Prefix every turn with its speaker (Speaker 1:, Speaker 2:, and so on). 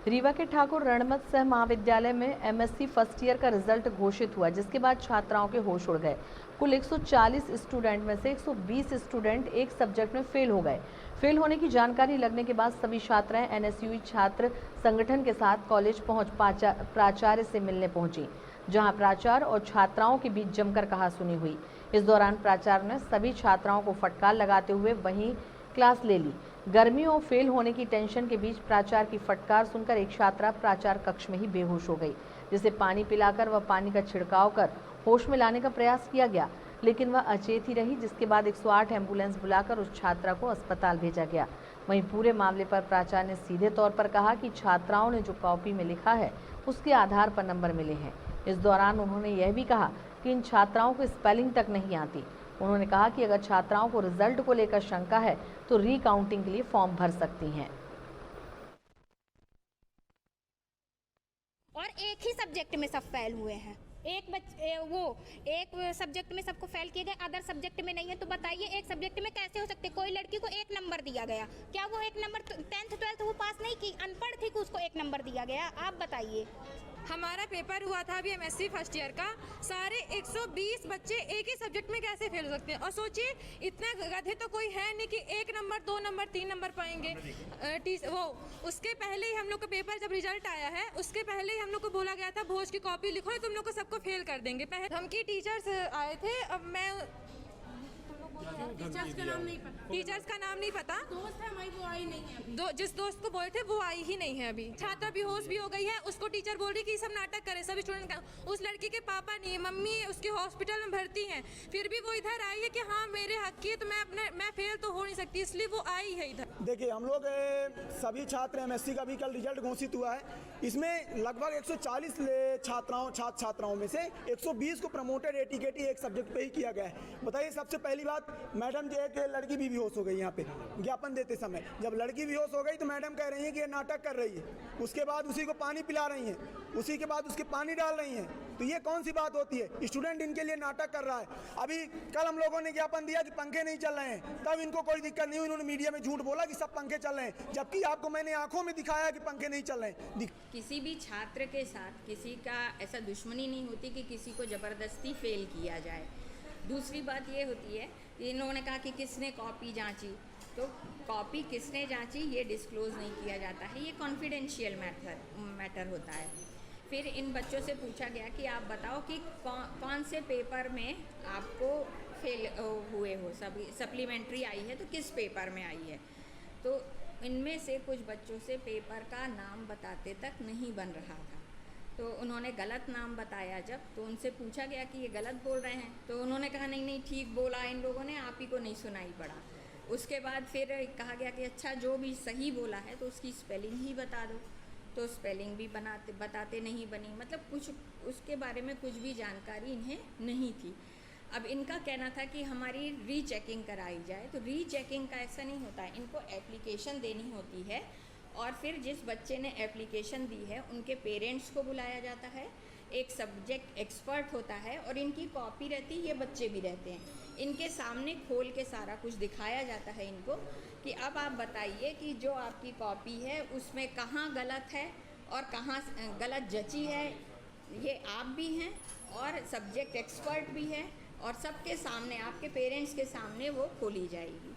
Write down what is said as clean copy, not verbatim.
Speaker 1: रीवा के ठाकुर रणमत सह महाविद्यालय में एमएससी फर्स्ट ईयर का रिजल्ट घोषित हुआ, जिसके बाद छात्राओं के होश उड़ गए। कुल 140 स्टूडेंट में से 120 स्टूडेंट एक सब्जेक्ट में फेल हो गए। फेल होने की जानकारी लगने के बाद सभी छात्राएं एनएसयूई छात्र संगठन के साथ कॉलेज पहुंच प्राचार्य से मिलने पहुंची, जहां प्राचार्य और छात्राओं के बीच जमकर कहासुनी हुई। इस दौरान प्राचार्य ने सभी छात्राओं को फटकार लगाते हुए वहीं क्लास ले ली। गर्मियों और फेल होने की टेंशन के बीच प्राचार्य की फटकार सुनकर एक छात्रा प्राचार्य कक्ष में ही बेहोश हो गई, जिसे पानी पिलाकर व पानी का छिड़काव कर होश में लाने का प्रयास किया गया, लेकिन वह अचेत ही रही, जिसके बाद 108 एम्बुलेंस बुलाकर उस छात्रा को अस्पताल भेजा गया। वहीं पूरे मामले पर प्राचार्य ने सीधे तौर पर कहा कि छात्राओं ने जो कॉपी में लिखा है उसके आधार पर नंबर मिले हैं। इस दौरान उन्होंने यह भी कहा कि इन छात्राओं को स्पेलिंग तक नहीं आती। उन्होंने कहा कि अगर छात्राओं को रिजल्ट को लेकर शंका है तो रीकाउंटिंग के लिए फॉर्म भर सकती हैं।
Speaker 2: और एक ही सब्जेक्ट में सब फेल हुए हैं। एक सब्जेक्ट में सबको फेल किए गए, अदर सब्जेक्ट में नहीं है। तो बताइए एक सब्जेक्ट में कैसे हो सकते? कोई लड़की को 1 नंबर दिया गया, क्या वो 1 नंबर 10th 12th वो पास नहीं की, अनपढ़ थी कि उसको 1 नंबर दिया गया? आप बताइए।
Speaker 3: हमारा पेपर हुआ था अभी एमएससी फर्स्ट ईयर का, सारे 120 बच्चे एक ही सब्जेक्ट में कैसे फेल हो सकते हैं? और सोचिए इतने गधे तो कोई है नहीं कि 1 नंबर 2 नंबर 3 नंबर पाएंगे। उसके पहले ही हम लोग का पेपर जब रिजल्ट आया है, उसके पहले ही हम लोग को बोला गया था भोज की कॉपी लिखो, तुम लोग को सबको फेल कर देंगे। पहले हमकी टीचर्स आए थे, अब मैं टीचर्स का नाम नहीं पता। दोस्त है हमारी, वो आई नहीं है। जिस दोस्त को बोले थे वो आई ही नहीं है अभी। छात्रा बेहोश भी हो गई है, उसको टीचर बोल रही कि सब नाटक करे सभी स्टूडेंट का। उस लड़की के पापा नहीं है, मम्मी उसके हॉस्पिटल में भर्ती हैं, फिर भी वो इधर आई है कि हाँ मेरे हक की है, तो मैं फेल तो हो नहीं सकती, इसलिए वो आई है इधर।
Speaker 4: देखिए हम लोग सभी छात्र एमएससी का भी कल रिजल्ट घोषित हुआ है। इसमें लगभग 140 छात्राओं में से 120 को प्रमोटेड एटीकेटी एक सब्जेक्ट पे ही किया गया है। बताइए सबसे पहली बात, मैडम जी एक लड़की भी बेहोश हो गई यहाँ पे ज्ञापन देते समय। जब लड़की बेहोश हो गई तो मैडम कह रही है कि ये नाटक कर रही है, उसके बाद उसी को पानी पिला रही हैं, उसी के बाद उसके पानी डाल रही हैं। तो ये कौन सी बात होती है? स्टूडेंट इनके लिए नाटक कर रहा है। अभी कल हम लोगों ने ज्ञापन दिया कि पंखे नहीं चल रहे हैं, तब इनको कोई दिक्कत नहीं हुई, इन्होंने मीडिया में झूठ बोला कि सब पंखे चल रहे हैं, जबकि आपको मैंने आंखों में दिखाया कि पंखे नहीं चल रहे हैं।
Speaker 5: किसी भी छात्र के साथ किसी का ऐसा दुश्मनी नहीं होती कि किसी को ज़बरदस्ती फेल किया जाए। दूसरी बात ये होती है कि इन्होंने कहा कि किसने कॉपी जांची, तो कॉपी किसने जांची ये डिस्क्लोज़ नहीं किया जाता है, ये कॉन्फिडेंशियल मैटर होता है। फिर इन बच्चों से पूछा गया कि आप बताओ कि कौन से पेपर में आपको फेल हुए हो, सप्लीमेंट्री आई है तो किस पेपर में आई है। तो इनमें से कुछ बच्चों से पेपर का नाम बताते तक नहीं बन रहा था, तो उन्होंने गलत नाम बताया। जब तो उनसे पूछा गया कि ये गलत बोल रहे हैं, तो उन्होंने कहा नहीं ठीक बोला इन लोगों ने, आप ही को नहीं सुनाई पड़ा। उसके बाद फिर कहा गया कि अच्छा जो भी सही बोला है तो उसकी स्पेलिंग ही बता दो, तो स्पेलिंग भी बताते नहीं बनी। मतलब कुछ उसके बारे में कुछ भी जानकारी इन्हें नहीं थी। अब इनका कहना था कि हमारी रीचेकिंग कराई जाए, तो रीचेकिंग का ऐसा नहीं होता है, इनको एप्लीकेशन देनी होती है और फिर जिस बच्चे ने एप्लीकेशन दी है उनके पेरेंट्स को बुलाया जाता है, एक सब्जेक्ट एक्सपर्ट होता है और इनकी कॉपी रहती है, ये बच्चे भी रहते हैं, इनके सामने खोल के सारा कुछ दिखाया जाता है इनको कि अब आप बताइए कि जो आपकी कॉपी है उसमें कहाँ गलत है और कहाँ गलत जची है। ये आप भी हैं और सब्जेक्ट एक्सपर्ट भी है और सबके सामने आपके पेरेंट्स के सामने वो खोली जाएगी।